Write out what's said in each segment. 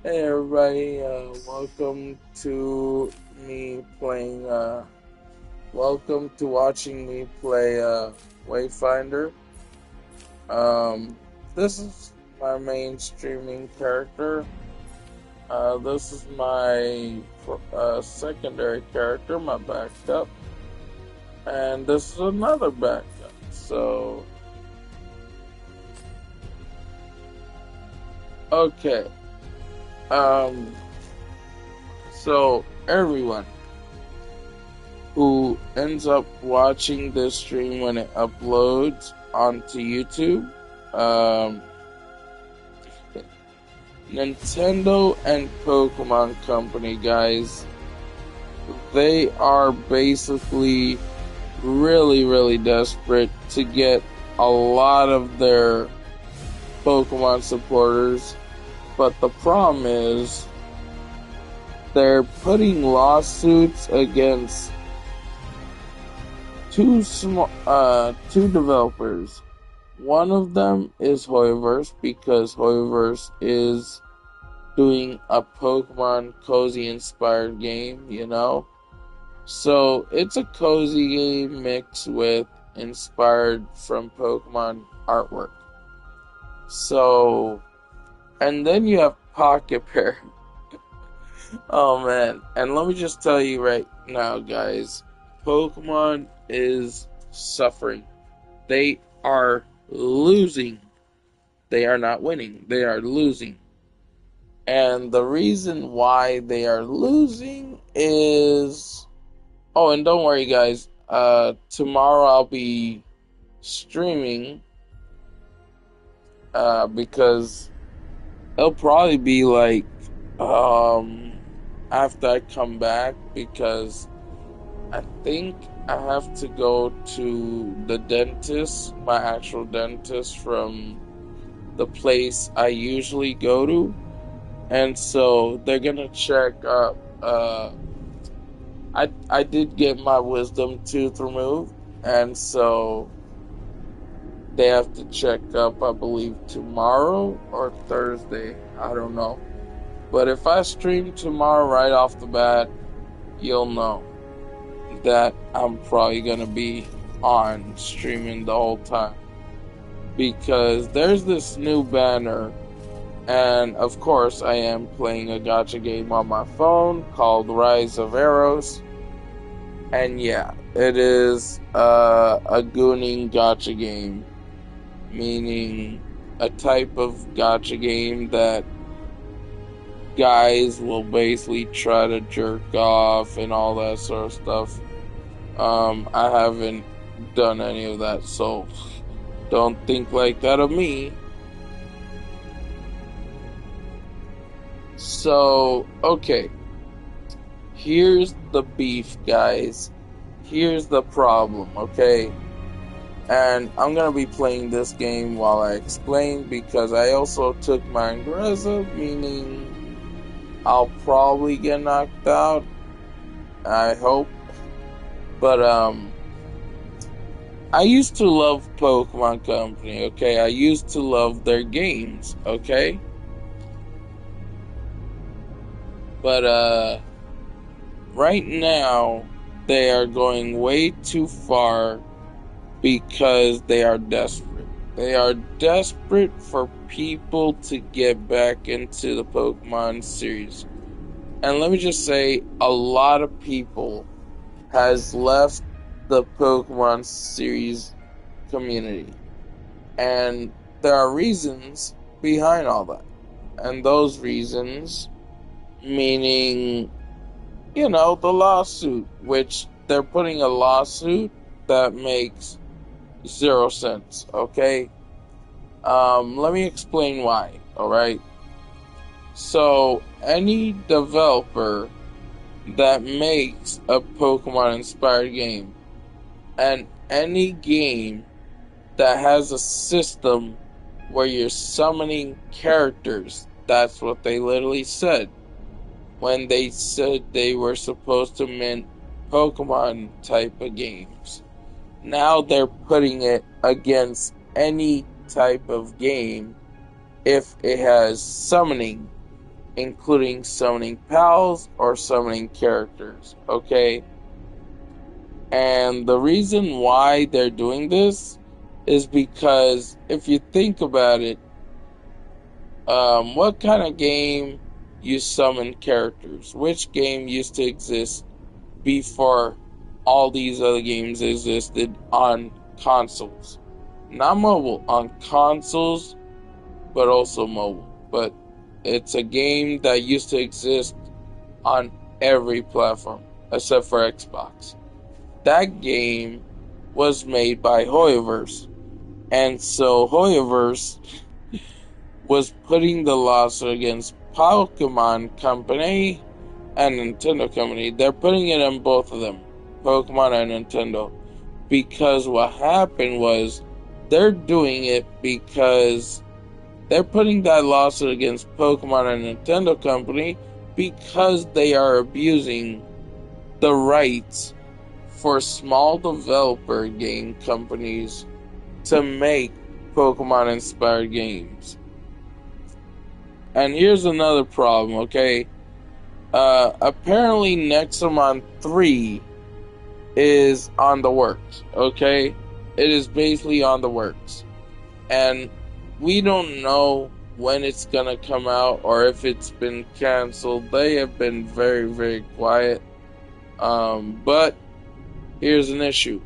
Hey everybody, welcome to me playing, welcome to watching me play, Wayfinder. Um, this is my main streaming character. This is my, secondary character, my backup. And this is another backup. Okay, um, everyone who ends up watching this stream when it uploads onto YouTube. Um, Nintendo and Pokemon Company, guys, they are basically really, really desperate to get a lot of their Pokemon supporters. But the problem is, they're putting lawsuits against two developers. One of them is Hoyoverse, because Hoyoverse is doing a Pokemon cozy inspired game, you know? So it's a cozy game mixed with inspired from Pokemon artwork. So, and then you have Pocket Pair. Oh man, and let me just tell you right now, guys, Pokemon is suffering. They are losing. They are not winning. They are losing. And the reason why they are losing is, oh, and don't worry, guys. Tomorrow I'll be streaming. Because it'll probably be like after I come back, because I think I have to go to the dentist, my actual dentist from the place I usually go to. And so they're gonna check up. I did get my wisdom tooth removed, and so they have to check up, I believe, tomorrow or Thursday. I don't know. But if I stream tomorrow right off the bat, you'll know that I'm probably gonna be on streaming the whole time. Because there's this new banner, and of course I am playing a gacha game on my phone called Rise of Arrows. And yeah, it is a gooning gacha game, meaning a type of gacha game that guys will basically try to jerk off and all that sort of stuff. I haven't done any of that, so don't think like that of me. So, okay. Here's the beef, guys. Here's the problem, okay? And I'm gonna be playing this game while I explain, because I also took my Ingrezza, meaning I'll probably get knocked out. I hope. But I used to love Pokemon Company, okay? I used to love their games, okay? But right now they are going way too far because they are desperate. They are desperate for people to get back into the Pokemon series. And let me just say, a lot of people has left the Pokemon series community. And there are reasons behind all that. And those reasons, meaning, the lawsuit, which they're putting a lawsuit that makes 0 cents, okay? Let me explain why, alright? So, any developer that makes a Pokemon inspired game, and any game that has a system where you're summoning characters, that's what they literally said when they said they were supposed to mint Pokemon type of games. Now they're putting it against any type of game if it has summoning. including summoning pals or summoning characters, okay? And the reason why they're doing this is because if you think about it, what kind of game you summon characters? Which game used to exist before all these other games existed on consoles? Not mobile, on consoles, but also mobile. But it's a game that used to exist on every platform except for Xbox. That game was made by Hoyoverse. And so Hoyoverse was putting the lawsuit against Pokemon Company and Nintendo Company. They're putting it on both of them, Pokemon and Nintendo. Because what happened was they're doing it because they're putting that lawsuit against Pokemon and Nintendo Company because they are abusing the rights for small developer game companies to make Pokemon inspired games. And here's another problem, okay? Apparently Nexomon 3 is on the works, okay? It is basically on the works. And we don't know when it's gonna come out or if it's been canceled. They have been very, very quiet. But here's an issue.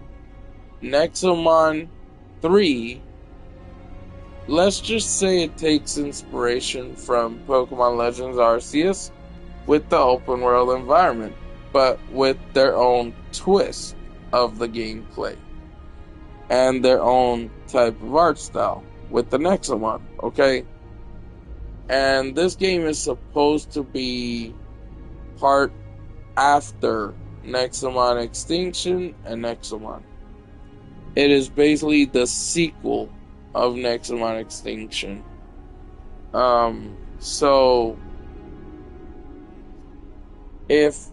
Nexomon 3, let's just say it takes inspiration from Pokemon Legends Arceus with the open world environment, but with their own twist of the gameplay and their own type of art style with the Nexomon, okay? And this game is supposed to be part after Nexomon Extinction and Nexomon. It is basically the sequel of Nexomon Extinction. So if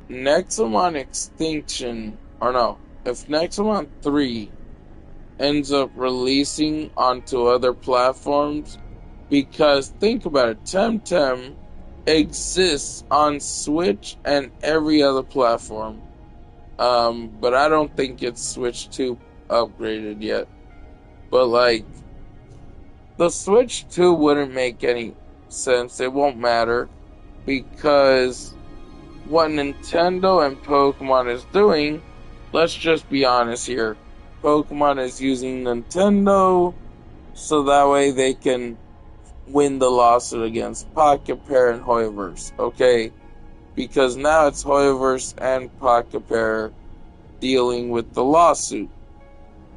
Nexomon Extinction, or no, if Nexomon 3 ends up releasing onto other platforms, because think about it, Temtem exists on Switch and every other platform, but I don't think it's Switch 2 upgraded yet. But like, the Switch 2 wouldn't make any sense. It won't matter because what Nintendo and Pokemon is doing, let's just be honest here. Pokemon is using Nintendo so that way they can win the lawsuit against Pocket Pair and Hoyoverse, okay? Because now it's Hoyoverse and Pocket Pair dealing with the lawsuit.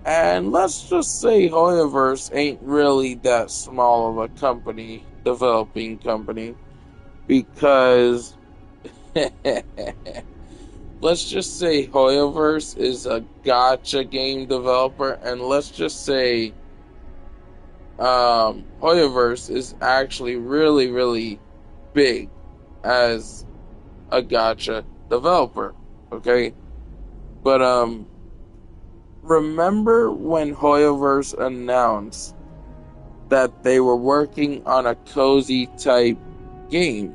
And let's just say Hoyoverse ain't really that small of a company, developing company, because let's just say Hoyoverse is a gacha game developer, and let's just say Hoyoverse is actually really, really big as a gacha developer, okay? But remember when Hoyoverse announced that they were working on a cozy type game?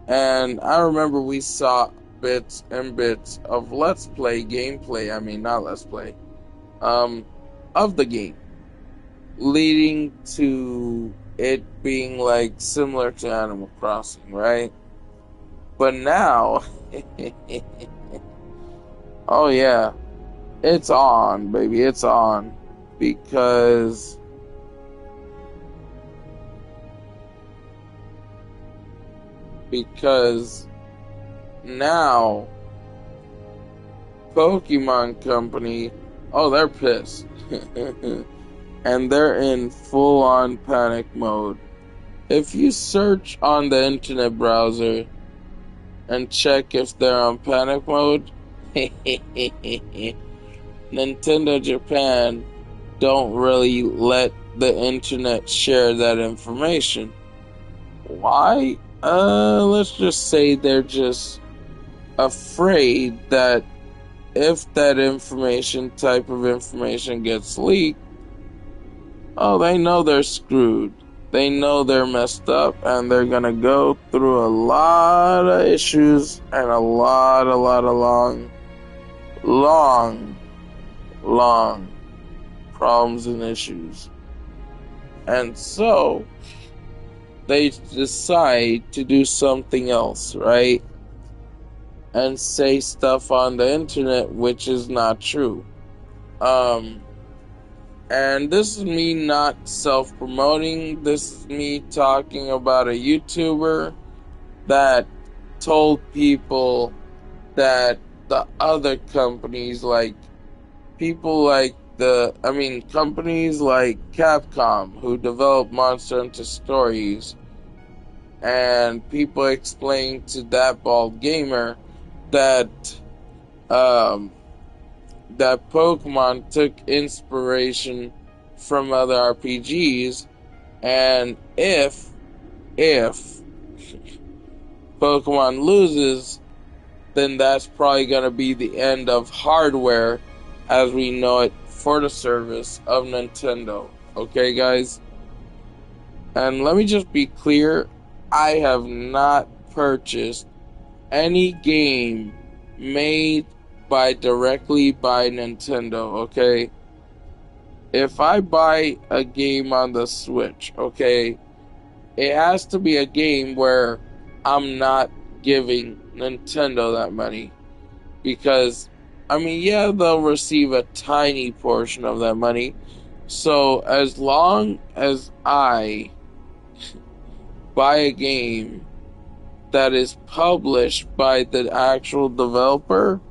And I remember we saw bits and bits of Let's Play gameplay, not Let's Play, of the game, leading to it being like similar to Animal Crossing, right? But now, oh yeah, it's on, baby, it's on, because now Pokemon Company, oh, they're pissed. And they're in full-on panic mode. If you search on the internet browser and check if they're on panic mode, Nintendo Japan don't really let the internet share that information. Why? Let's just say they're just afraid that if that type of information gets leaked, oh, they know they're screwed. They know they're messed up and they're gonna go through a lot of issues and a lot of long problems and issues. And so they decide to do something else, right? And say stuff on the internet which is not true. And this is me not self-promoting. This is me talking about a YouTuber that told people that the other companies companies like Capcom, who develop Monster Hunter Stories, and people explained to that bald gamer that um, that Pokemon took inspiration from other RPGs, and if Pokemon loses, then that's probably going to be the end of hardware as we know it for the service of Nintendo. Okay, guys? And let me just be clear, I have not purchased any game made directly by Nintendo, okay? If I buy a game on the Switch, okay, it has to be a game where I'm not giving Nintendo that money. Because, yeah, they'll receive a tiny portion of that money. So, as long as I buy a game that is published by the actual developer,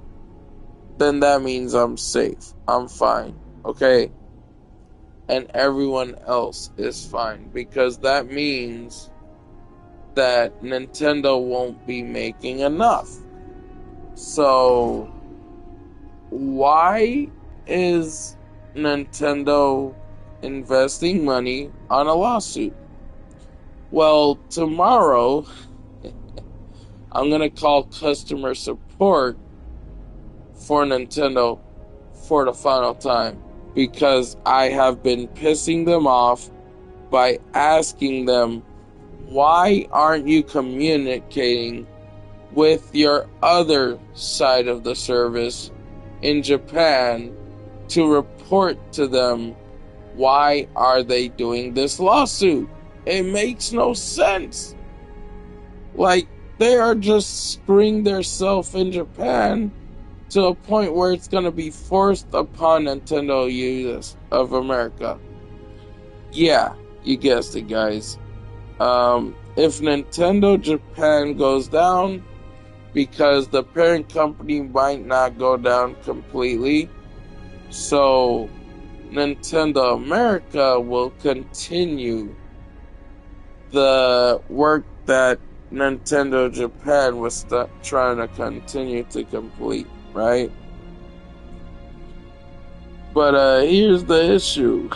then that means I'm safe. I'm fine. Okay? And everyone else is fine. Because that means that Nintendo won't be making enough. So, why is Nintendo investing money on a lawsuit? Well, tomorrow, I'm going to call customer support for Nintendo for the final time, because I have been pissing them off by asking them, why aren't you communicating with your other side of the service in Japan to report to them why are they doing this lawsuit? It makes no sense. Like, they are just screwing themselves in Japan to a point where it's going to be forced upon Nintendo US of America. Yeah, you guessed it, guys. If Nintendo Japan goes down, because the parent company might not go down completely, so Nintendo America will continue the work that Nintendo Japan was trying to continue to complete, right? But here's the issue.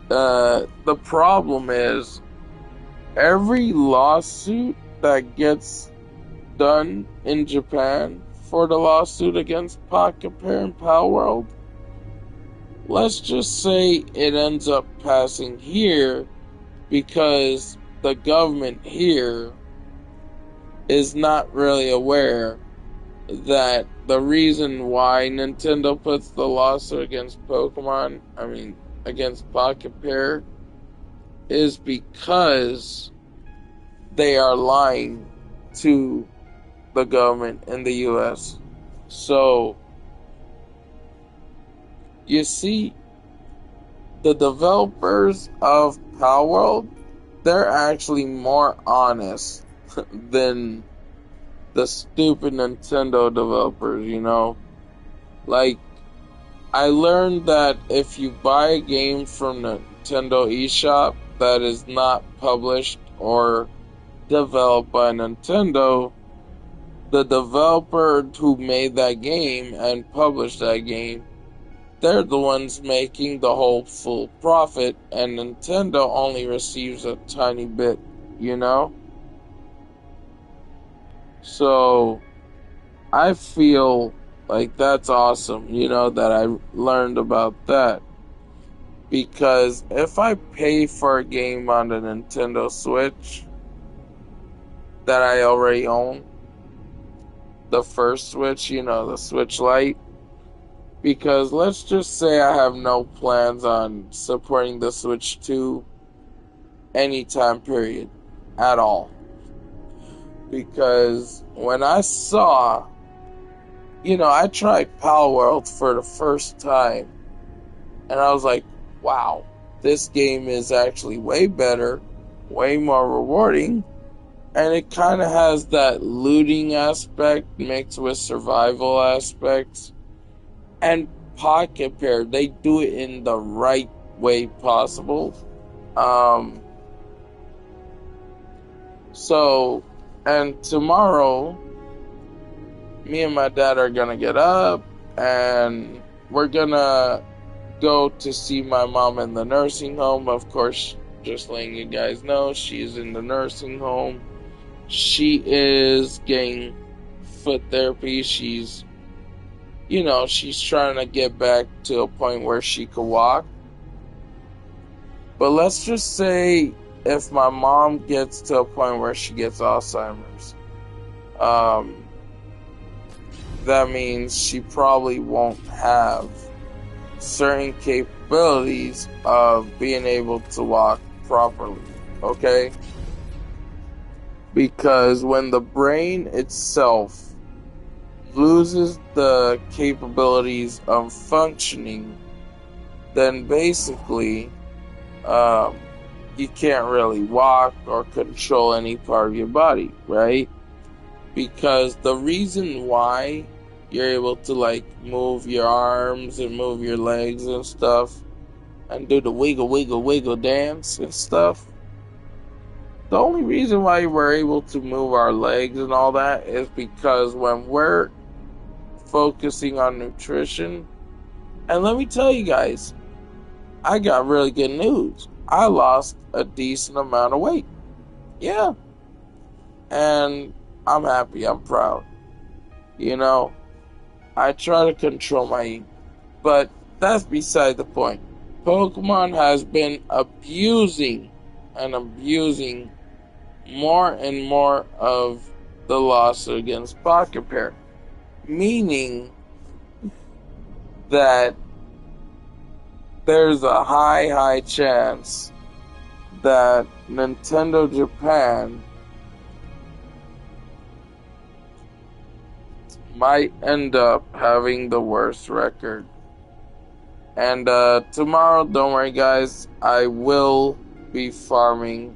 The problem is, every lawsuit that gets done in Japan for the lawsuit against Pocket Pair and Pal World, let's just say it ends up passing here because the government here is not really aware that the reason why Nintendo puts the lawsuit against against Pocket Pair, is because they are lying to the government in the US. So, you see, the developers of Palworld, they're actually more honest than the stupid Nintendo developers, you know? Like, I learned that if you buy a game from Nintendo eShop that is not published or developed by Nintendo, the developer who made that game and published that game, they're the ones making the whole full profit, and Nintendo only receives a tiny bit, you know? So, I feel like that's awesome, you know, that I learned about that. Because if I pay for a game on the Nintendo Switch that I already own, the first Switch, the Switch Lite, because let's just say I have no plans on supporting the Switch 2 any time period at all. Because when I saw, I tried Pal World for the first time, and I was like, wow, this game is actually way better, way more rewarding, and it kind of has that looting aspect mixed with survival aspects. And Pocket Pair, they do it in the right way possible. And tomorrow, me and my dad are gonna get up and we're gonna go to see my mom in the nursing home. Of course, just letting you guys know, she's in the nursing home. She is getting foot therapy. She's trying to get back to a point where she could walk. But let's just say if my mom gets to a point where she gets Alzheimer's, that means she probably won't have certain capabilities of being able to walk properly, okay? Because when the brain itself loses the capabilities of functioning, then basically you can't really walk or control any part of your body, right? Because the reason why you're able to move your arms and move your legs and stuff and do the wiggle dance and stuff, the only reason why we're able to move our legs and all that is because when we're focusing on nutrition, and let me tell you guys, I got really good news. I lost a decent amount of weight. Yeah. And I'm happy. I'm proud. I try to control my eating. But that's beside the point. Pokemon has been abusing more and more of the lawsuit against Pocket Pair. Meaning that there's a high chance that Nintendo Japan might end up having the worst record. And tomorrow, don't worry guys, I will be farming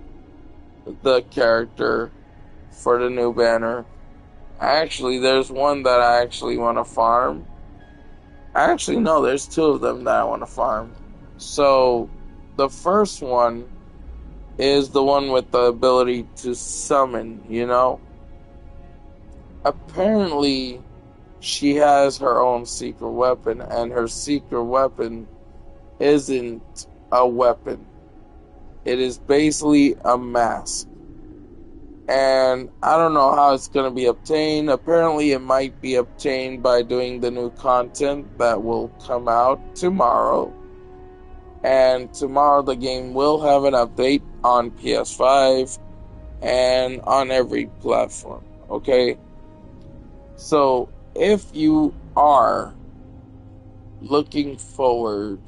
the character for the new banner. Actually, there's one that I actually want to farm. Actually, no, there's two of them that I want to farm. So, the first one is the one with the ability to summon, Apparently, she has her own secret weapon, and her secret weapon isn't a weapon. It is basically a mask. And I don't know how it's going to be obtained. Apparently, it might be obtained by doing the new content that will come out tomorrow. And tomorrow, the game will have an update on PS5 and on every platform. Okay? So, if you are looking forward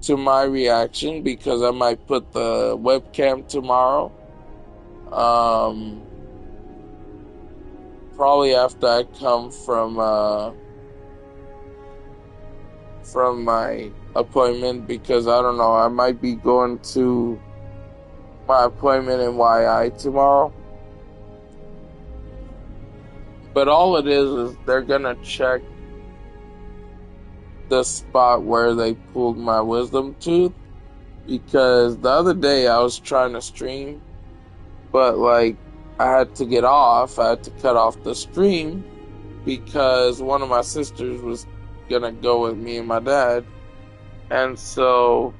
to my reaction, because I might put the webcam tomorrow, probably after I come from my appointment, because I don't know, I might be going to my appointment in YI tomorrow. But all it is they're gonna check the spot where they pulled my wisdom tooth, because the other day I was trying to stream, but I had to get off. I had to cut off the stream because one of my sisters was gonna go with me and my dad, and so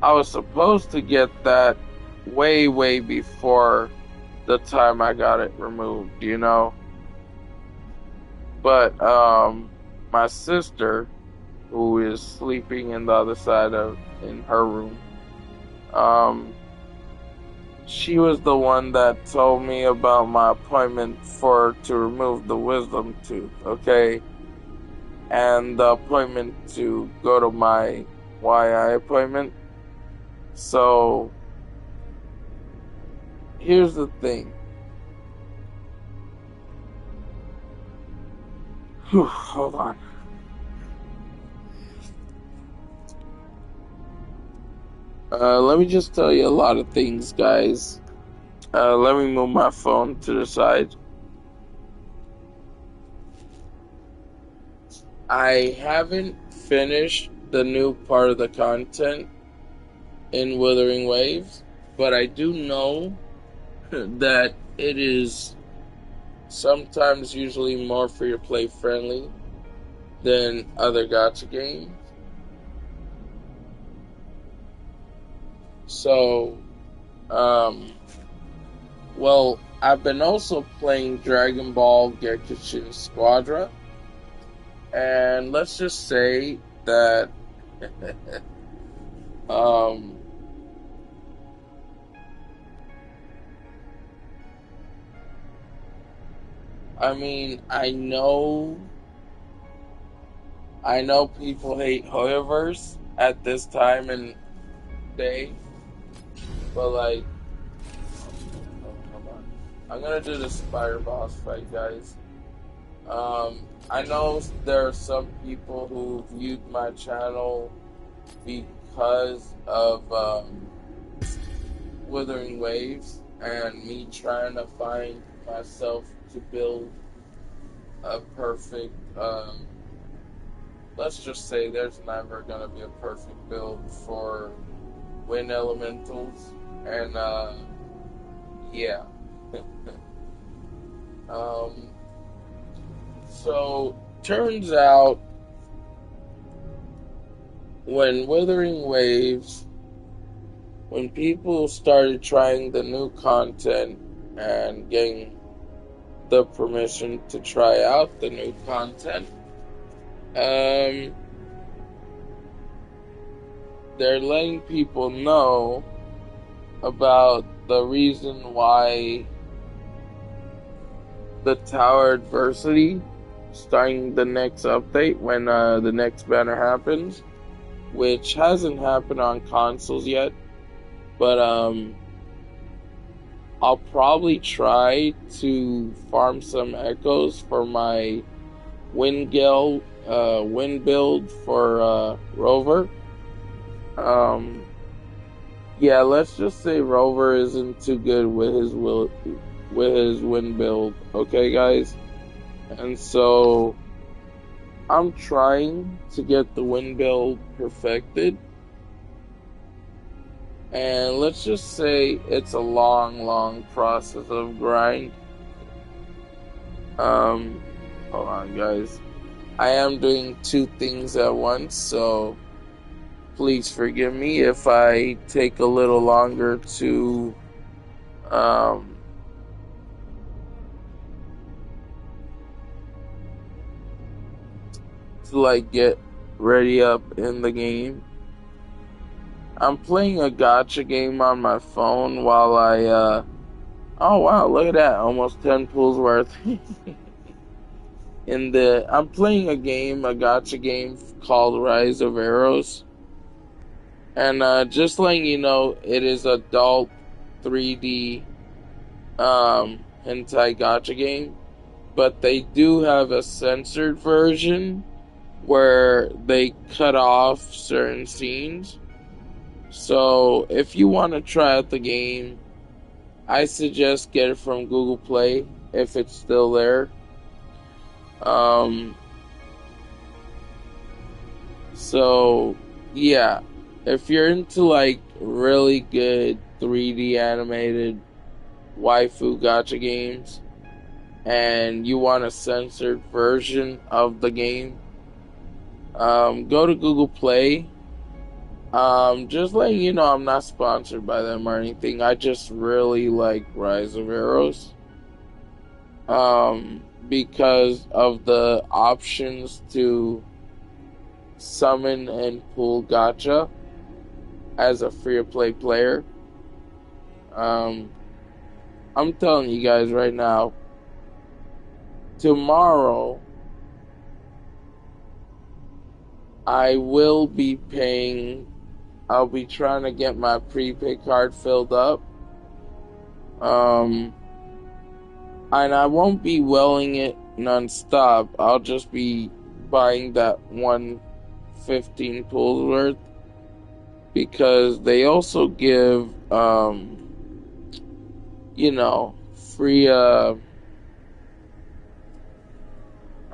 I was supposed to get that way before the time I got it removed, But my sister, who is sleeping in the other side of in her room. Um, she was the one that told me about my appointment for to remove the wisdom tooth, okay? And the appointment to go to my YI appointment. So here's the thing. Whew, hold on. Let me just tell you a lot of things, guys. Let me move my phone to the side. I haven't finished the new part of the content in Withering Waves, but I do know that it is sometimes usually more free to play friendly than other gacha games. So, um, well, I've been also playing Dragon Ball Gekishin Squadra, and let's just say that um, I mean, I know people hate Hoyoverse at this time and day, but like, oh, come on, I'm gonna do the spider boss fight, guys. I know there are some people who viewed my channel because of Withering Waves and me trying to find myself to build a perfect. Let's just say there's never gonna be a perfect build for wind elementals, and yeah. um, so turns out when Withering Waves, when people started trying the new content and getting the permission to try out the new content, they're letting people know about the reason why the tower adversity starting the next update when the next banner happens, which hasn't happened on consoles yet, but I'll probably try to farm some echoes for my wind build for Rover. Yeah, let's just say Rover isn't too good with his wind build. Okay, guys, and so I'm trying to get the wind build perfected. And let's just say it's a long process of grind. Hold on, guys. I am doing two things at once, so please forgive me if I take a little longer to like get ready up in the game. I'm playing a gacha game on my phone while oh wow, look at that, almost 10 pulls worth. I'm playing a gacha game called Rise of Arrows, and just letting you know, it is adult 3D hentai gacha game, but they do have a censored version where they cut off certain scenes. So if you want to try out the game, I suggest get it from Google Play if it's still there. So yeah, if you're into like really good 3D animated waifu gacha games and you want a censored version of the game, go to Google Play. Just letting you know, I'm not sponsored by them or anything. I just really like Rise of Arrows. Because of the options to summon and pull gacha as a free-to-play player. Um, I'm telling you guys right now, tomorrow I will be paying. I'll be trying to get my prepaid card filled up. Um, and I won't be welling it nonstop. I'll just be buying that 115 pulls worth because they also give free or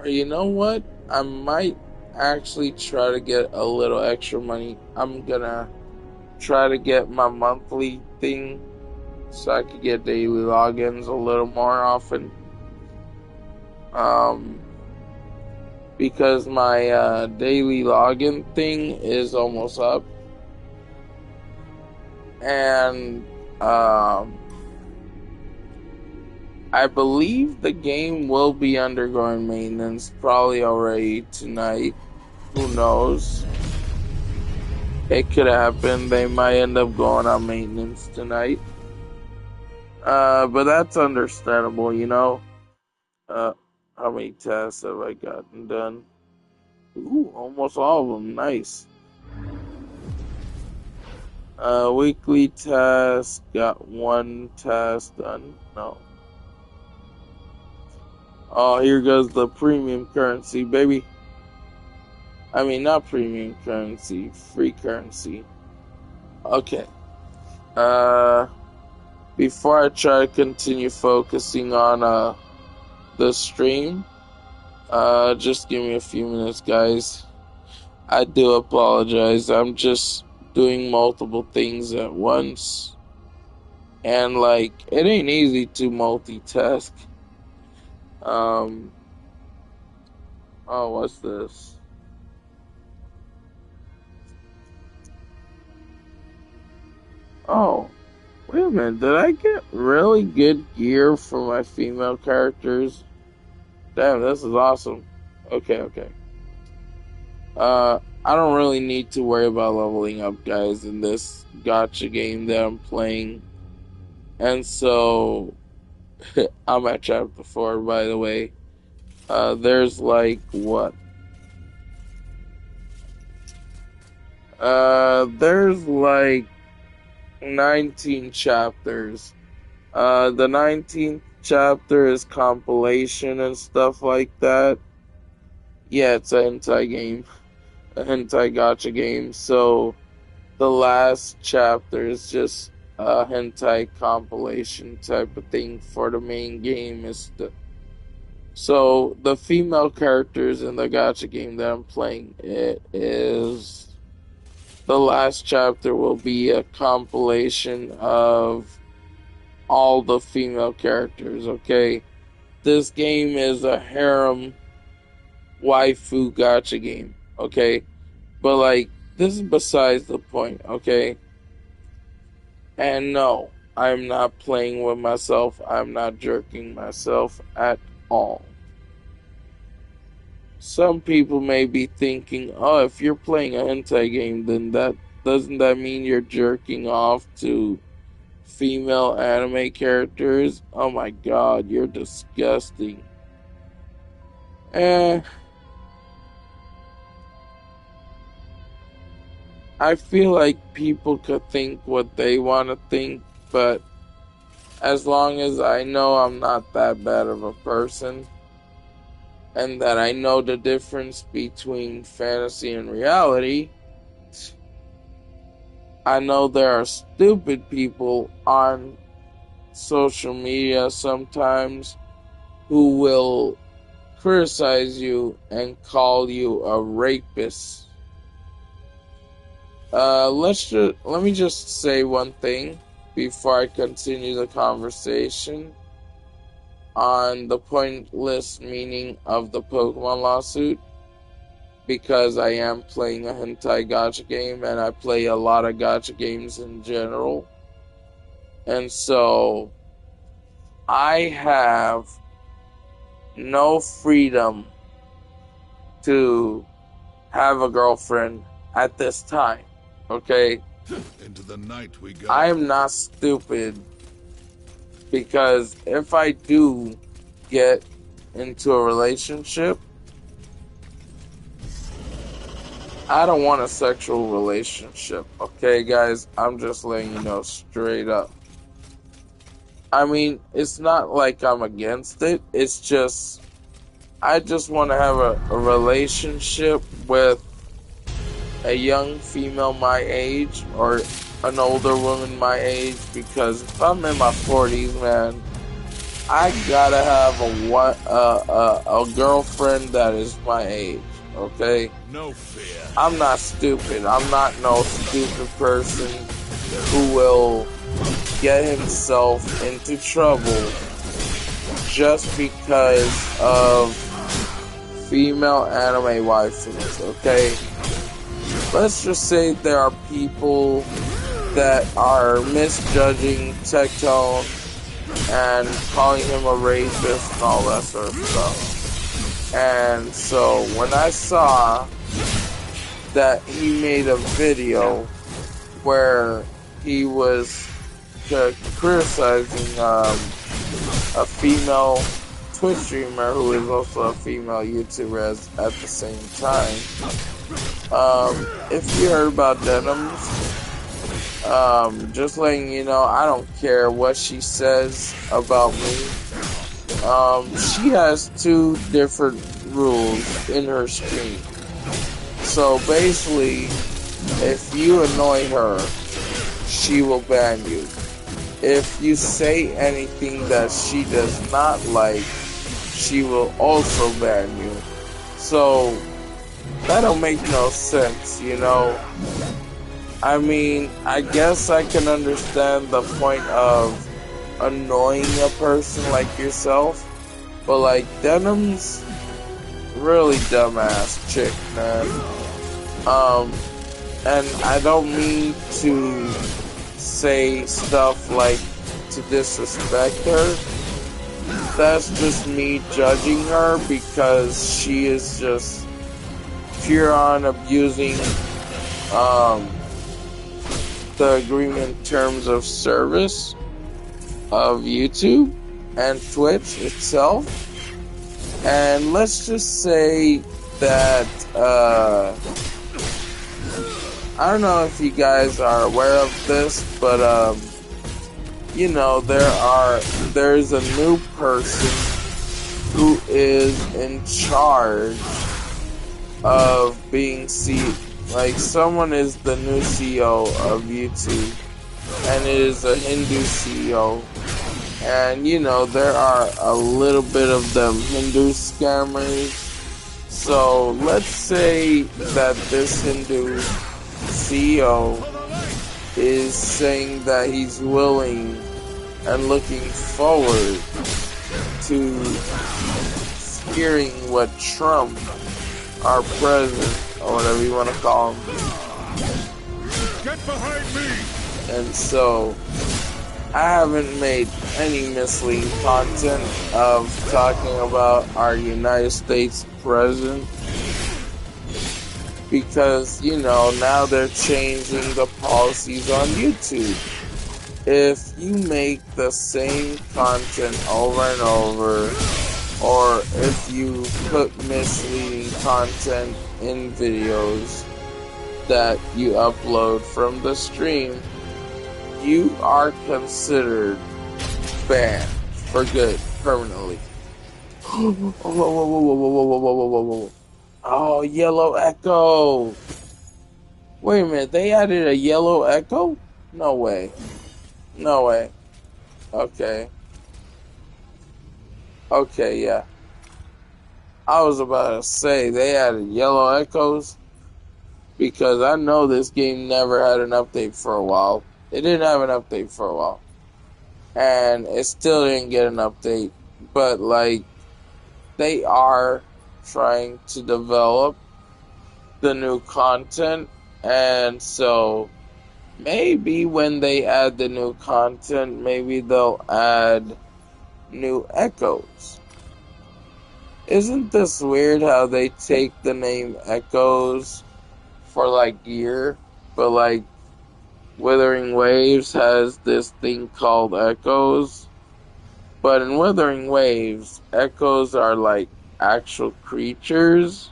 you know what? I might actually try to get a little extra money. I'm gonna try to get my monthly thing so I could get daily logins a little more often. Um, because my daily login thing is almost up, and I believe the game will be undergoing maintenance probably already tonight. Who knows? It could happen. They might end up going on maintenance tonight. But that's understandable, you know. How many tests have I gotten done? Ooh, almost all of them. Nice. Weekly task, got one task done. No. Oh, here goes the premium currency, baby. I mean, not premium currency, free currency. Okay. Uh, Before I try to continue focusing on the stream, just give me a few minutes, guys. I do apologize. I'm just doing multiple things at once. And, like, it ain't easy to multitask. Oh, what's this? Oh, wait a minute. Did I get really good gear for my female characters? Damn, this is awesome. Okay. I don't really need to worry about leveling up, guys, in this gacha game that I'm playing. And so, I'm at chapter 4, by the way. There's like, what? There's like 19 chapters. The 19th chapter is compilation and stuff like that. Yeah, it's a hentai game. A hentai gacha game. So, the last chapter is just a hentai compilation type of thing for the main game. So the female characters in the gacha game that I'm playing, it is the last chapter will be a compilation of all the female characters. Okay, this game is a harem waifu gacha game. Okay, but like this is besides the point. Okay. And no, I'm not playing with myself. I'm not jerking myself at all. Some people may be thinking, oh, if you're playing a hentai game, then that doesn't that mean you're jerking off to female anime characters? Oh my god, you're disgusting. Eh, I feel like people could think what they want to think, but as long as I know I'm not that bad of a person, and that I know the difference between fantasy and reality, I know there are stupid people on social media sometimes who will criticize you and call you a rapist. Let me just say one thing before I continue the conversation on the pointless meaning of the Pokemon lawsuit, because I am playing a hentai gacha game and I play a lot of gacha games in general. And so I have no freedom to have a girlfriend at this time, okay? Into the night we go. I am not stupid, because if I do get into a relationship, I don't want a sexual relationship, okay, guys? I'm just letting you know straight up. I mean, it's not like I'm against it. It's just, I just want to have a relationship with a young female my age or an older woman my age, because if I'm in my 40s, man, I gotta have a girlfriend that is my age, okay? No fear. I'm not stupid. I'm not no stupid person who will get himself into trouble just because of female anime waifus, okay? Let's just say there are people that are misjudging Tectone and calling him a racist and all that sort of stuff. And so when I saw that he made a video where he was criticizing a female Twitch streamer who is also a female YouTuber at the same time. If you heard about Denims, just letting you know, I don't care what she says about me. She has 2 different rules in her stream. So basically, if you annoy her, she will ban you. If you say anything that she does not like, she will also ban you. So that don't make no sense, you know? I mean, I guess I can understand the point of annoying a person like yourself, but like Denim's really dumbass chick, man. And I don't mean to say stuff like to disrespect her. That's just me judging her because she is just pure on abusing the agreement terms of service of YouTube and Twitch itself. And let's just say that I don't know if you guys are aware of this, but you know, there's a new person who is in charge of being like someone is the new CEO of YouTube, and it is a Hindu CEO. And you know, there are a little bit of them Hindu scammers. So let's say that this Hindu CEO is saying that he's willing and looking forward to hearing what Trump, our president, or whatever you want to call him. Get behind me! And so, I haven't made any misleading content of talking about our United States president, because, you know, now they're changing the policies on YouTube. If you make the same content over and over, or if you put misleading content in videos that you upload from the stream, you are considered banned for good, permanently. Whoa. Oh, yellow echo. Wait a minute, they added a yellow echo? No way. No way. Okay. Okay, yeah. I was about to say, they added yellow echoes, because I know this game never had an update for a while. It didn't have an update for a while. And it still didn't get an update. But, like, they are trying to develop the new content. And so, maybe when they add the new content, maybe they'll add new echoes. Isn't this weird how they take the name Echoes for like gear, but like Withering Waves has this thing called Echoes? But in Withering Waves, Echoes are like actual creatures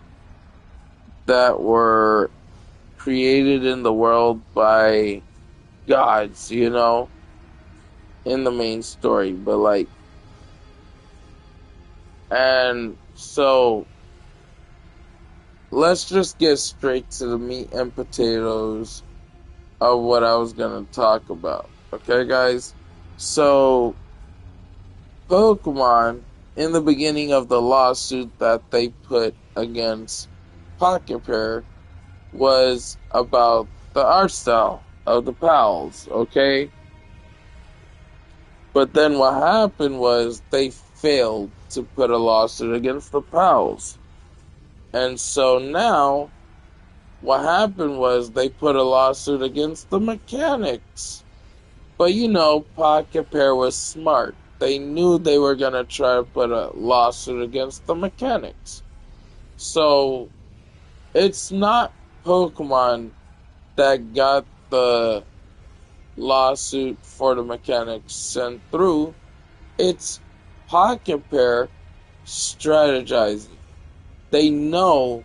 that were created in the world by gods, in the main story. But like, and so let's just get straight to the meat and potatoes of what I was gonna talk about. Okay, guys? So, Pokemon, in the beginning of the lawsuit that they put against Pocket Pair, was about the art style of the pals, okay? But then what happened was they failed to put a lawsuit against the pals. And so now, what happened was they put a lawsuit against the mechanics. But Pocket Pair was smart. They knew they were going to try to put a lawsuit against the mechanics. So, it's not Pokemon that got the lawsuit for the mechanics sent through. It's Pocket Pair strategizing. They know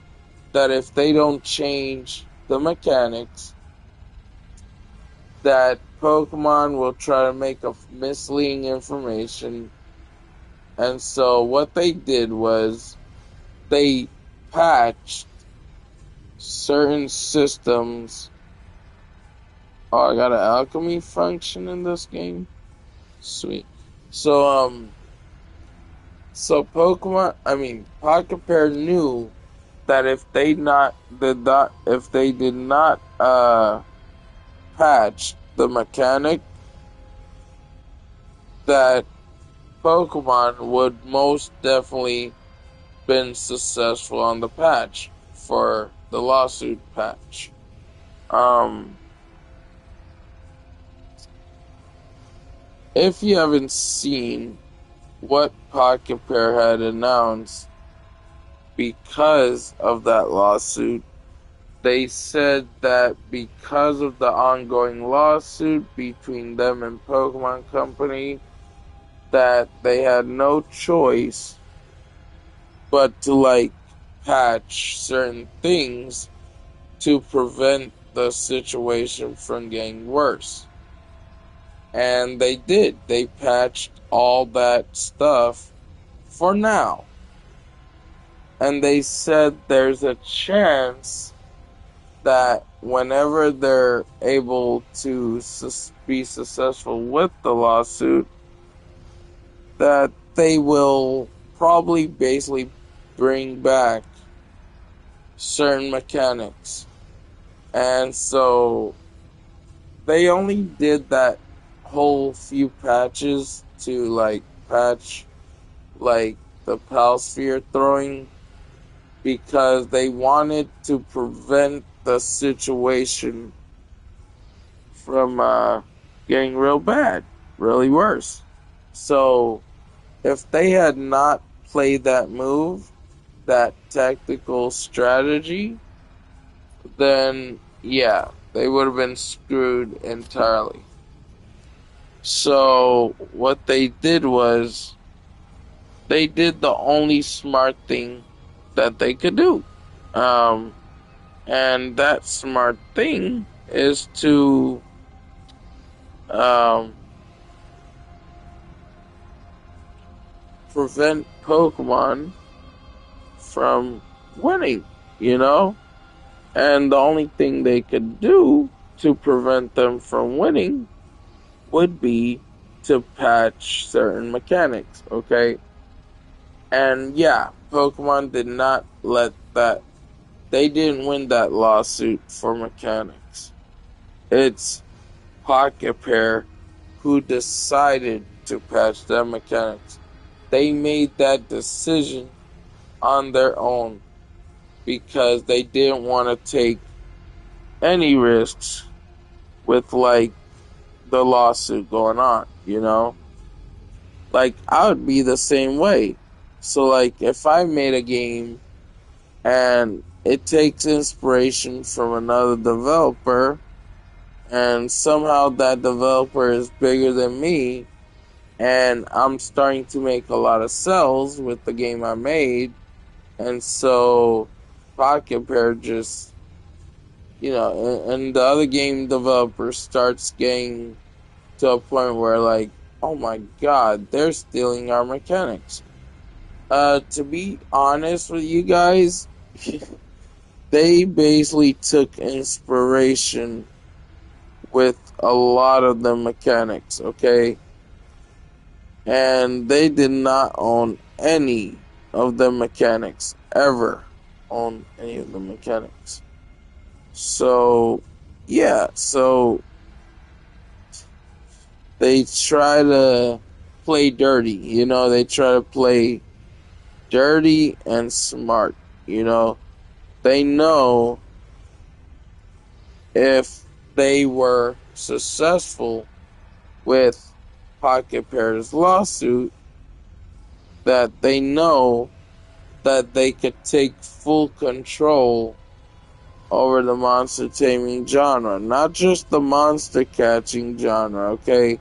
that if they don't change the mechanics, that Pokemon will try to make a misleading information. And so what they did was they patched certain systems. Oh, I got an alchemy function in this game. Sweet. So Pocket Pair knew that if they did not patch the mechanic, that Pokemon would most definitely been successful on the patch for the lawsuit patch. If you haven't seen what Pocket Pair had announced because of that lawsuit, they said that because of the ongoing lawsuit between them and Pokemon Company, that they had no choice but to patch certain things to prevent the situation from getting worse. And they did. They patched all that stuff for now. And they said there's a chance that whenever they're able to be successful with the lawsuit, that they will probably basically bring back certain mechanics. And so they only did that whole few patches to patch the Palsphere throwing because they wanted to prevent the situation from getting real bad, really worse. So if they had not played that move, that tactical strategy, then yeah, they would have been screwed entirely. So what they did was they did the only smart thing that they could do. And that smart thing is to prevent Pokemon from winning, And the only thing they could do to prevent them from winning would be to patch certain mechanics, okay? And yeah, Pokemon did not they didn't win that lawsuit for mechanics. It's Pocket Pair who decided to patch their mechanics. They made that decision on their own because they didn't want to take any risks with the lawsuit going on, I would be the same way. So, like, if I made a game and it takes inspiration from another developer, and somehow that developer is bigger than me, and I'm starting to make a lot of sales with the game I made, and so Pocket Pair just, and the other game developer starts getting to a point where, like, oh my god, they're stealing our mechanics. To be honest with you guys, they basically took inspiration with a lot of the mechanics, okay? And they did not own any of the mechanics, ever own any of the mechanics. So, yeah, so they try to play dirty, they try to play dirty and smart, you know. They know if they were successful with Pocket Pair's lawsuit, that they know that they could take full control over the monster taming genre. Not just the monster catching genre, okay?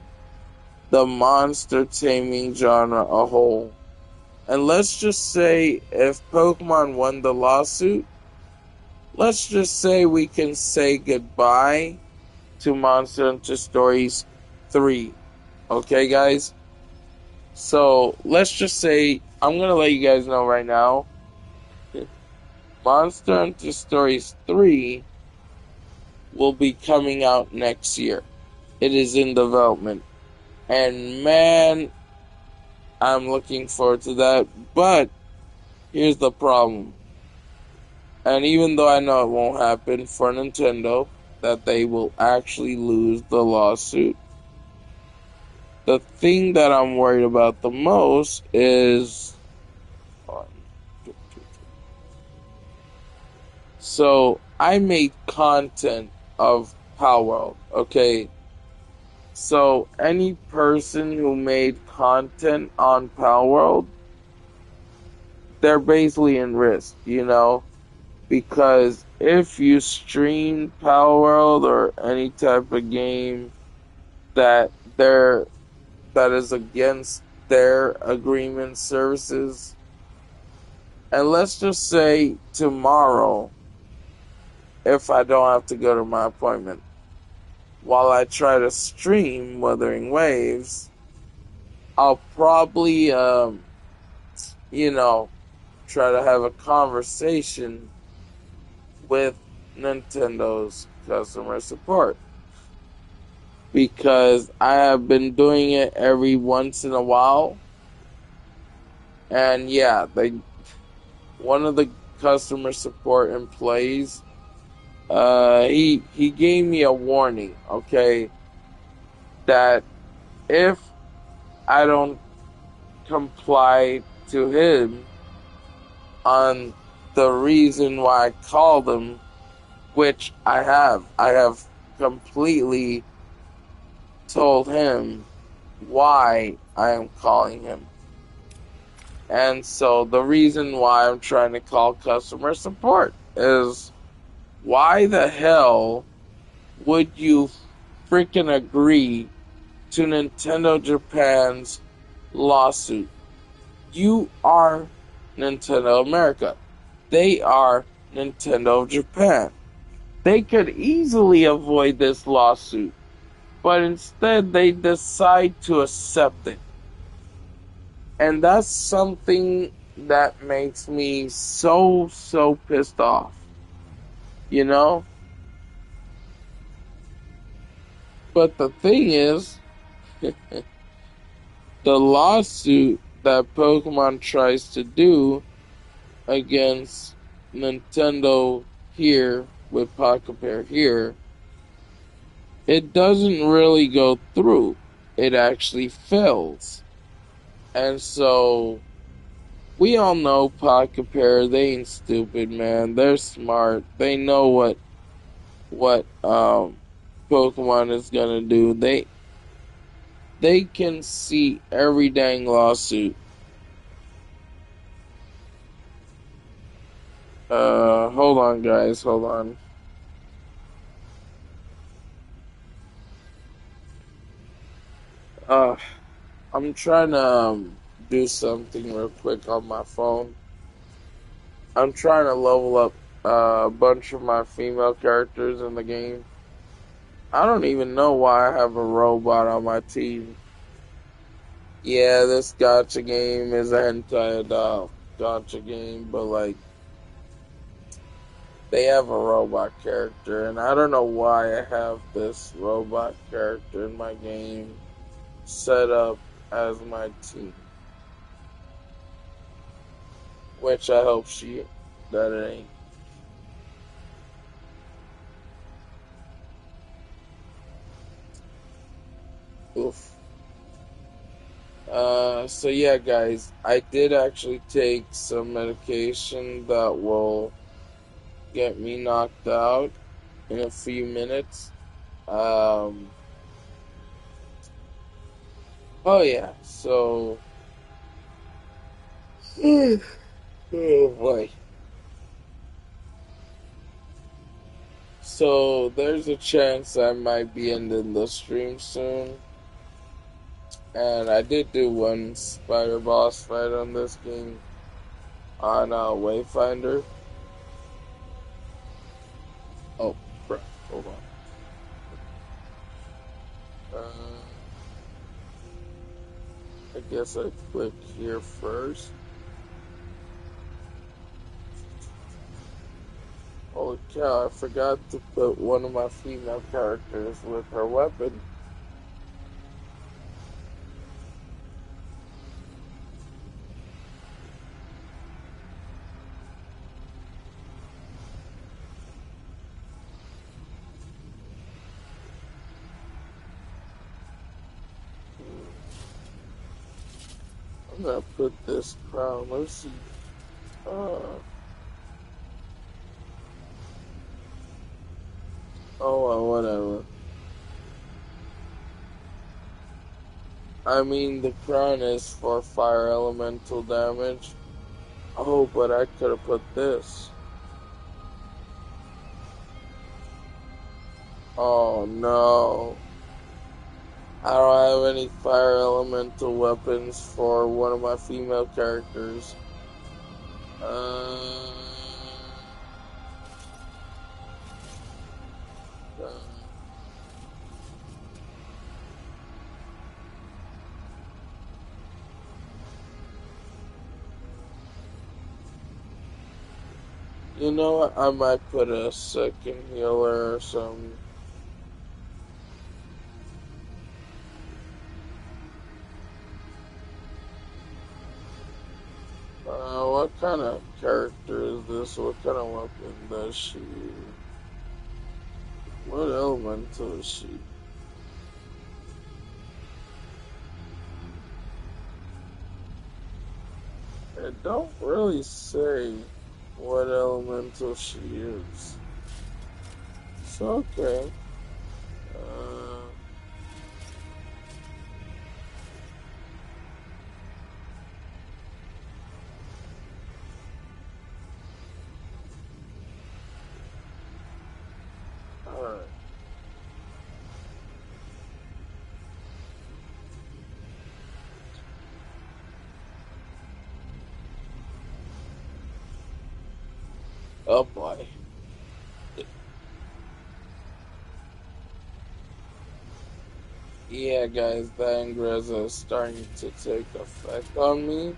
The monster taming genre a whole. And let's just say if Pokemon won the lawsuit, let's just say we can say goodbye to Monster Hunter Stories 3. Okay, guys? So, let's just say, I'm gonna let you guys know right now, Monster Hunter Stories 3 will be coming out next year. It is in development. And man, I'm looking forward to that. But, here's the problem. And even though I know it won't happen for Nintendo, that they will actually lose the lawsuit, the thing that I'm worried about the most is... So, I made content of Palworld, okay? So, any person who made content on Palworld, they're basically in risk, Because if you stream Palworld or any type of game that that is against their agreement services, and let's just say tomorrow, if I don't have to go to my appointment, while I try to stream Wuthering Waves, I'll probably, try to have a conversation with Nintendo's customer support. Because I have been doing it every once in a while. And yeah, one of the customer support employees, he gave me a warning, okay, that if I don't comply to him on the reason why I called him, which I have completely told him why I am calling him. And so the reason why I'm trying to call customer support is, why the hell would you freaking agree to Nintendo Japan's lawsuit? You are Nintendo America. They are Nintendo Japan. They could easily avoid this lawsuit, but instead they decide to accept it. And that's something that makes me so pissed off. But the thing is, the lawsuit that Pokemon tries to do against Nintendo here, with Pocket Pair here, it doesn't really go through. It actually fails. And so, we all know Pocket Pair, they ain't stupid, man. They're smart. They know what Pokemon is gonna do. They can see every dang lawsuit Hold on, guys. Hold on. Uh, I'm trying to do something real quick on my phone. I'm trying to level up a bunch of my female characters in the game. I don't even know why I have a robot on my team. Yeah, this gotcha game is a hentai adult gotcha game, but like they have a robot character, and I don't know why I have this robot character in my game set up as my team. Which I hope that it ain't. Oof. So yeah, guys, I did actually take some medication that will get me knocked out in a few minutes. Um, oh yeah, so, oh boy. So there's a chance I might be ending the stream soon. And I did do one spider boss fight on this game on Wayfinder. Oh, crap. Hold on. I guess I click here first. Holy cow, I forgot to put one of my female characters with her weapon. I'm gonna put this crown. Let's see. Uh, oh, well, whatever. I mean, the crown is for fire elemental damage. Oh, but I could have put this. Oh no. I don't have any fire elemental weapons for one of my female characters. Uh, uh, you know what? I might put a second healer or some. What kind of character is this? What kind of weapon does she use? What elemental is she? It don't really say what elemental she is. So okay. Uh, alright. Oh boy. Yeah, guys, the Ingress is starting to take effect on me.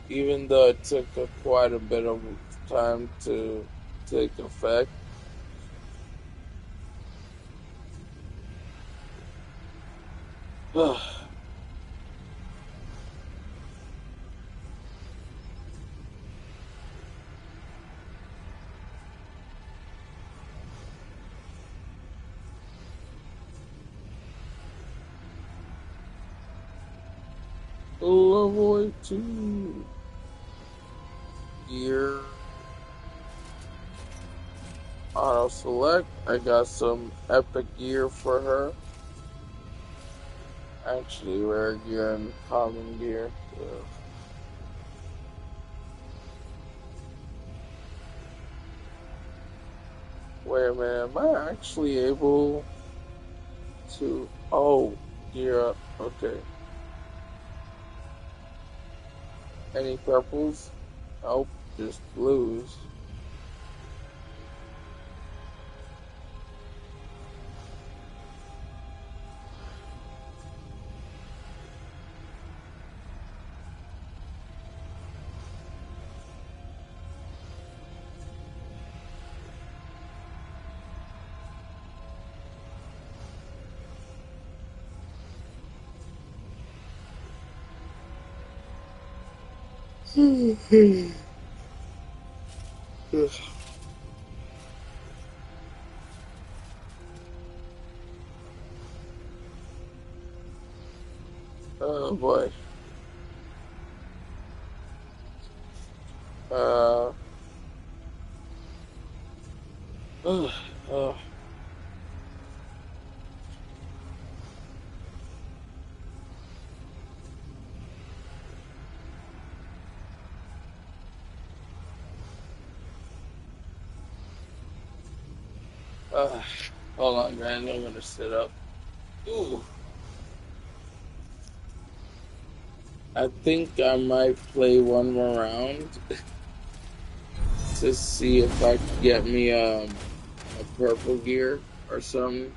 Even though it took quite a bit of time to take effect. Level 18 gear auto select. I got some epic gear for her. Actually, rare gear and common gear. So. Wait a minute, am I actually able to... Oh, gear up. Okay. Any purples? Nope, just blues. Oh boy. Uh, uh, uh, uh, hold on, guys. I'm gonna sit up. Ooh. I think I might play one more round to see if I can get me a purple gear or something.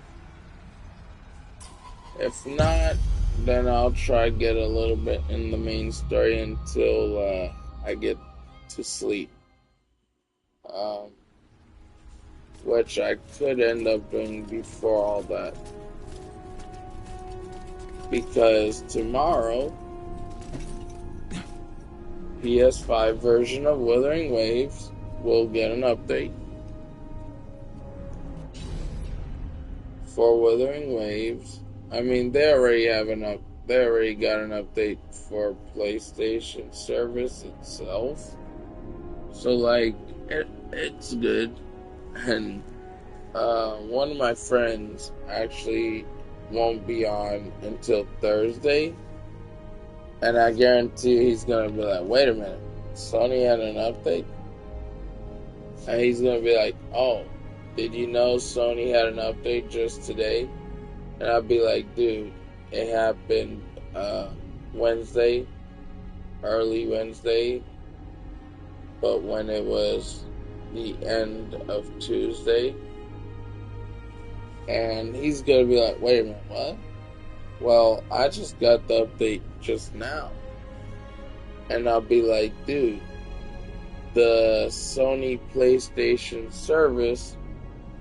If not, then I'll try to get a little bit in the main story until I get to sleep. Um, which I could end up doing before all that. Because tomorrow, PS5 version of Withering Waves will get an update. For Withering Waves, I mean, they already got an update for PlayStation service itself. So like, it's good. And one of my friends actually won't be on until Thursday. And I guarantee he's gonna be like, wait a minute, Sony had an update? And he's gonna be like, oh, did you know Sony had an update just today? And I'll be like, dude, it happened Wednesday, early Wednesday, but when it was the end of Tuesday. And he's gonna be like, wait a minute, what? Well, I just got the update just now. And I'll be like, dude, the Sony PlayStation service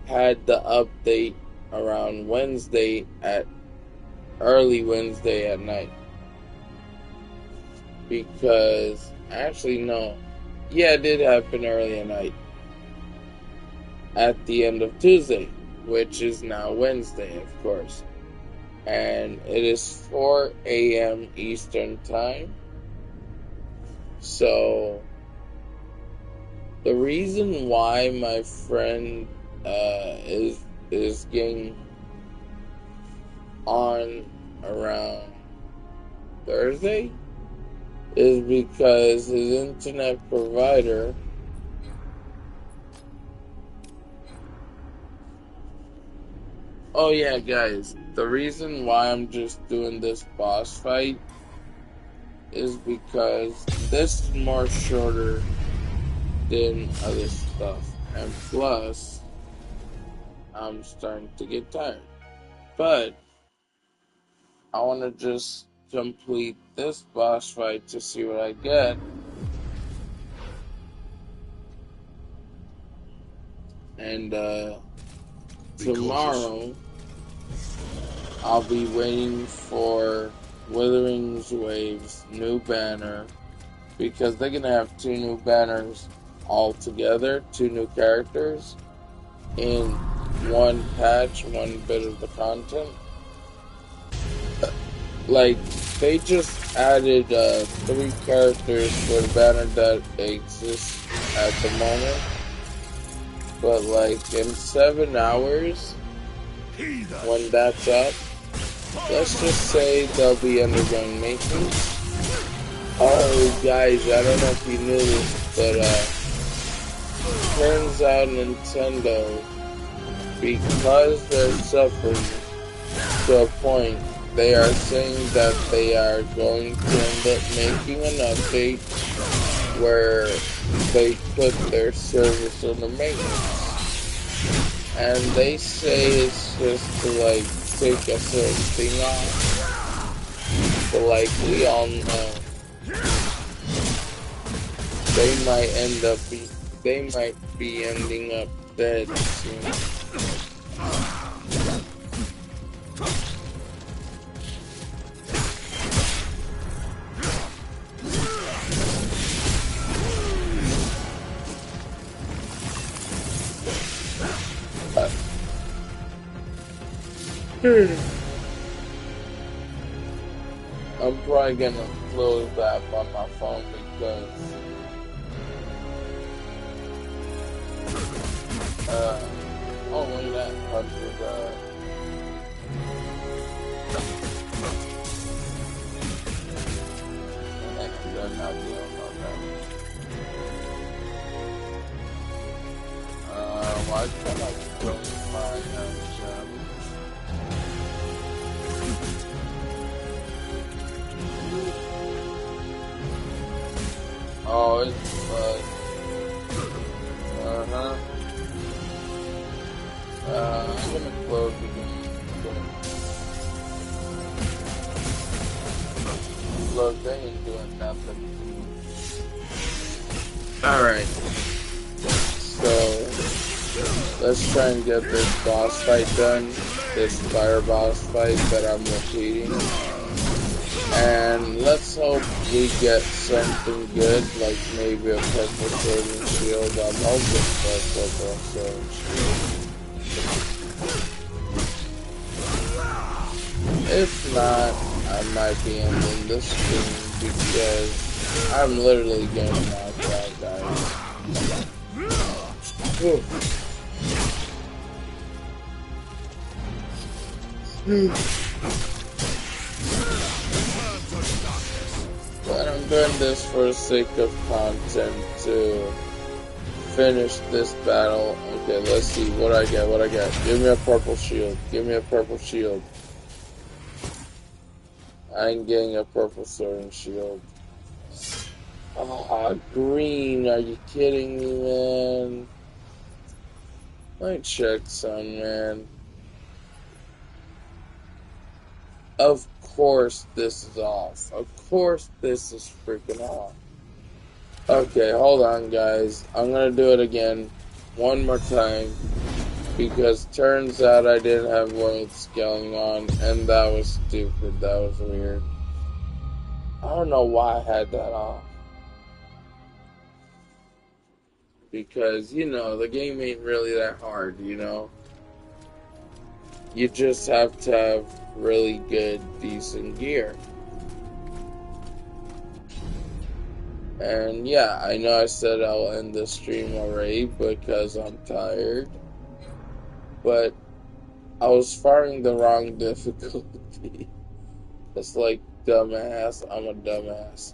had the update around early Wednesday at night. Because, actually, no. Yeah, it did happen early at night. At the end of Tuesday, which is now Wednesday, of course. And it is 4 a.m. Eastern Time. So, the reason why my friend is getting on around Thursday is because his internet provider oh yeah, guys, the reason why I'm just doing this boss fight is because this is more shorter than other stuff, and plus I'm starting to get tired. But I want to just complete this boss fight to see what I get. And tomorrow I'll be waiting for Withering Waves' new banner, because they're gonna have 2 new banners all together, 2 new characters in one patch, one bit of the content. Like, they just added 3 characters for the banner that exists at the moment. But like in 7 hours, when that's up, let's just say they'll be undergoing maintenance. Oh, guys, I don't know if you knew this, but turns out Nintendo, because they're suffering to a point, they are saying that they are going to end up making an update where they put their service under maintenance. And they say it's just to like take a certain thing off. But like we all know, they might be ending up dead soon. I'm probably gonna close that on my phone because oh look at that 100 they're not dealing on that. Why can't I close my gem? Oh, it's I'm gonna close the game. Look, they ain't doing nothing. Alright. So, let's try and get this boss fight done. This fire boss fight that I'm repeating. And let's hope we get something good, like maybe a purple sword and shield. I'm hoping for a purple sword and shield. If not, I might be ending this stream because I'm literally getting knocked out, guys. But I'm doing this for the sake of content to finish this battle. Okay, let's see what I get. Give me a purple shield. I ain't getting a purple sword and shield. Ah, green. Are you kidding me, man? Might check some, man. Of course this is off. Of course this is freaking off. Okay, hold on, guys. I'm gonna do it again. One more time. Because turns out I didn't have world scaling on, and that was stupid. That was weird. I don't know why I had that off. Because, you know, the game ain't really that hard, you know? You just have to have really good, decent gear. And yeah, I know I said I'll end the stream already because I'm tired. But I was firing the wrong difficulty. It's like, dumbass, I'm a dumbass.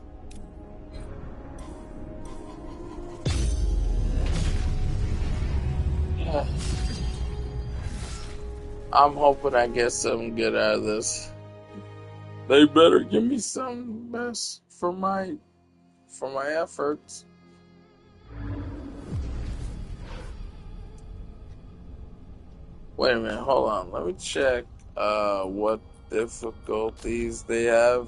I'm hoping I get something good out of this. They better give me some best for my efforts. Wait a minute, hold on. Let me check what difficulties they have.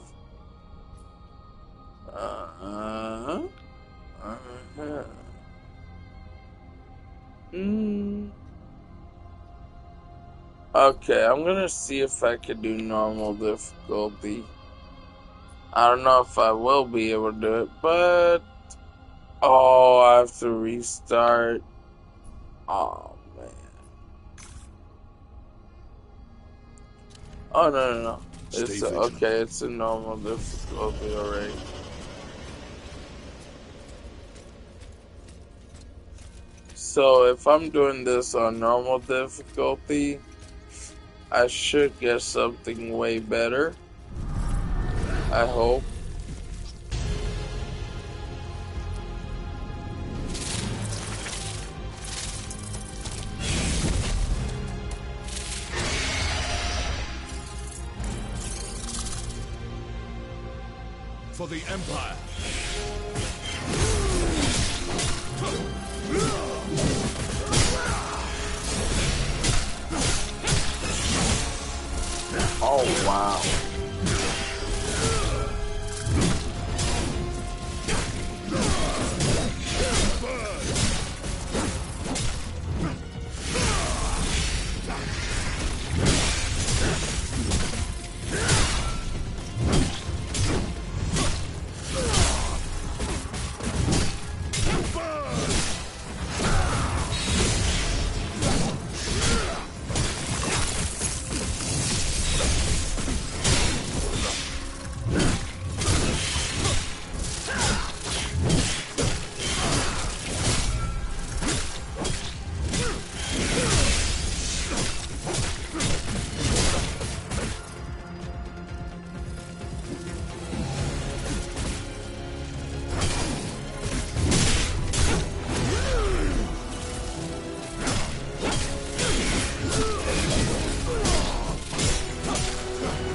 Okay, I'm gonna see if I can do normal difficulty. I don't know if I will be able to do it, but oh, I have to restart. Oh man. Oh no. It's okay. It's a normal difficulty already. So if I'm doing this on normal difficulty, I should get something way better. I hope. For the Empire. Oh, wow.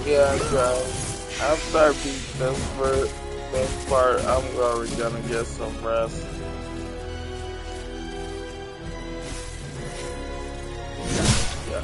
Yeah, guys. After I beat this part, I'm already gonna get some rest. Yeah.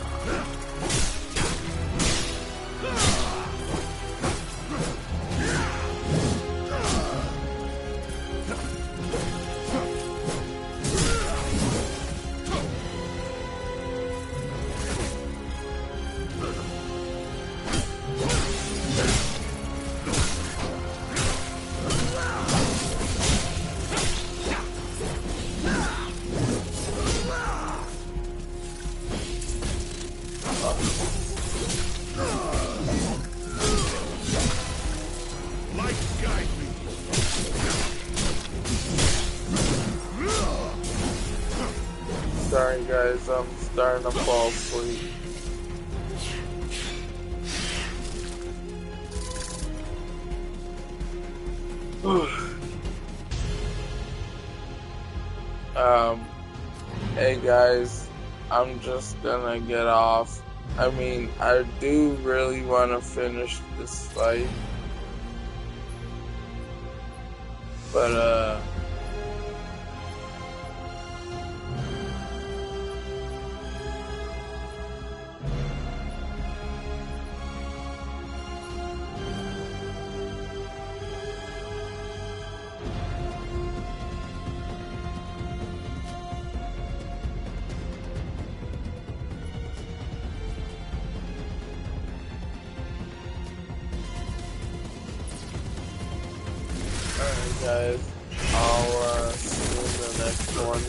Light guide me. Sorry, guys. I'm starting to fall asleep. um. Hey, guys. I'm just gonna get off. I mean, I do really want to finish this fight. But, alright, guys. I'll, see you in the next one.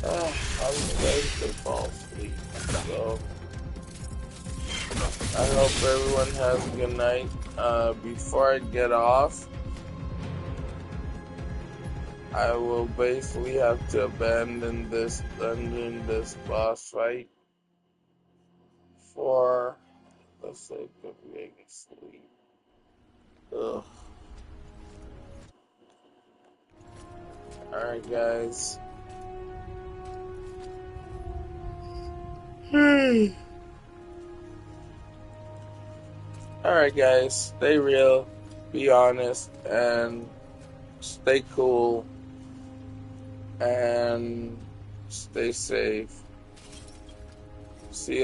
I was ready to fall asleep. So, I hope everyone has a good night. Before I get off, I will basically have to abandon this dungeon, this boss fight, for the sake of getting sleep. Ugh. Alright, guys. Alright, guys. Stay real, be honest, and stay cool, and stay safe. See you.